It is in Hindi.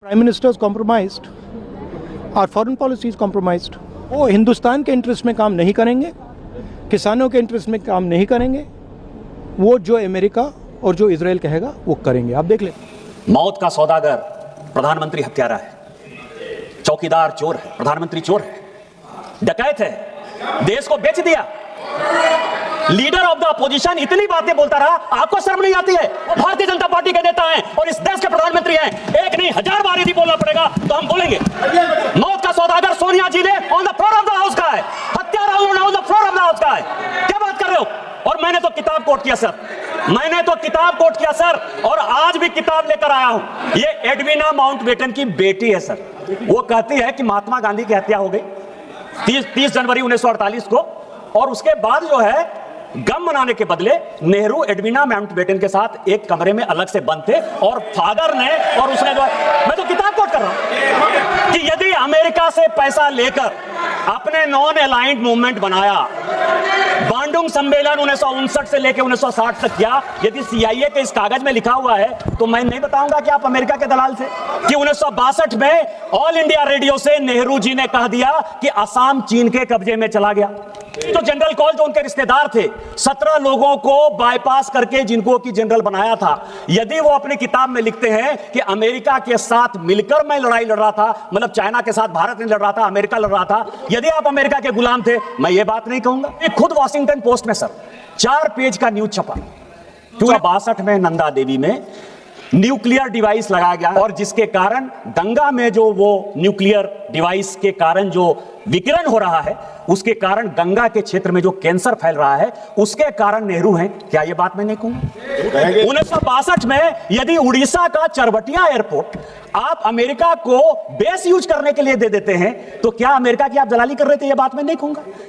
प्राइम मिनिस्टर्स कॉम्प्रोमाइज्ड और फॉरेन पॉलिसी इज कॉम्प्रोमाइज्ड। वो हिंदुस्तान के इंटरेस्ट में काम नहीं करेंगे, किसानों के इंटरेस्ट में काम नहीं करेंगे। वो जो अमेरिका और जो इजराइल कहेगा वो करेंगे। आप देख ले। मौत का सौदागर प्रधानमंत्री हत्यारा है, चौकीदार चोर है, प्रधानमंत्री चोर है, डकैत है, देश को बेच दिया। लीडर ऑफ द अपोजिशन इतनी बातें बोलता रहा, आपको शर्म नहीं आती है? भारतीय जनता पार्टी के नेता हैं और इस देश के प्रधानमंत्री हैं। एक नहीं 1000 बार यदि बोलना पड़ेगा तो हम बोलेंगे। मौत का सौदागर सोनिया जी ने on the floor of the house का है, हत्यारा उन्होंने on the floor of the house का है। क्या बात कर रहे हो? और मैंने तो किताब कोट किया सर, मैंने तो किताब कोट किया सर, और आज भी किताब लेकर आया हूं। ये एडविना माउंटबेटन की बेटी है सर। वो कहती है कि महात्मा गांधी की हत्या हो गई 30 जनवरी 1948 को, और उसके बाद जो है गम मनाने के बदले नेहरू एडविना माउंटबेटन के साथ एक कमरे में अलग से बंद थे, और फादर ने और उसने जो है, मैं तो किताब कोट कर रहा हूं कि यदि अमेरिका से पैसा लेकर अपने नॉन अलाइंड मूवमेंट बनाया, बांडुंग सम्मेलन 1959 से लेकर 1960 तक किया, यदि सीआईए के इस कागज में लिखा हुआ है तो मैं नहीं बताऊंगा कि आप अमेरिका के दलाल थे। कि 1962 में ऑल इंडिया रेडियो से नेहरू जी ने कह दिया कि असम चीन के कब्जे में चला गया। तो जनरल कॉल जो उनके रिश्तेदार थे, 17 लोगों को बाईपास करके जिनको की जनरल बनाया था, यदि वो अपनी किताब में लिखते हैं कि अमेरिका के साथ मिलकर मैं लड़ाई लड़ रहा था, मतलब चाइना के साथ भारत नहीं लड़ रहा था, अमेरिका लड़ रहा था, यदि आप अमेरिका के गुलाम थे, मैं ये बात नहीं कहूंगा। खुद वॉशिंगटन पोस्ट में सर 4 पेज का न्यूज छपा 1962 में नंदा देवी में न्यूक्लियर डिवाइस लगाया गया, और जिसके कारण गंगा में जो वो न्यूक्लियर डिवाइस के कारण जो विकिरण हो रहा है, उसके कारण गंगा के क्षेत्र में जो कैंसर फैल रहा है, उसके कारण नेहरू हैं। क्या ये बात मैं नहीं कहूंगा? 1962 में यदि उड़ीसा का चरबटिया एयरपोर्ट आप अमेरिका को बेस यूज करने के लिए दे देते हैं, तो क्या अमेरिका की आप दलाली कर रहे थे? ये बात मैं नहीं कहूंगा।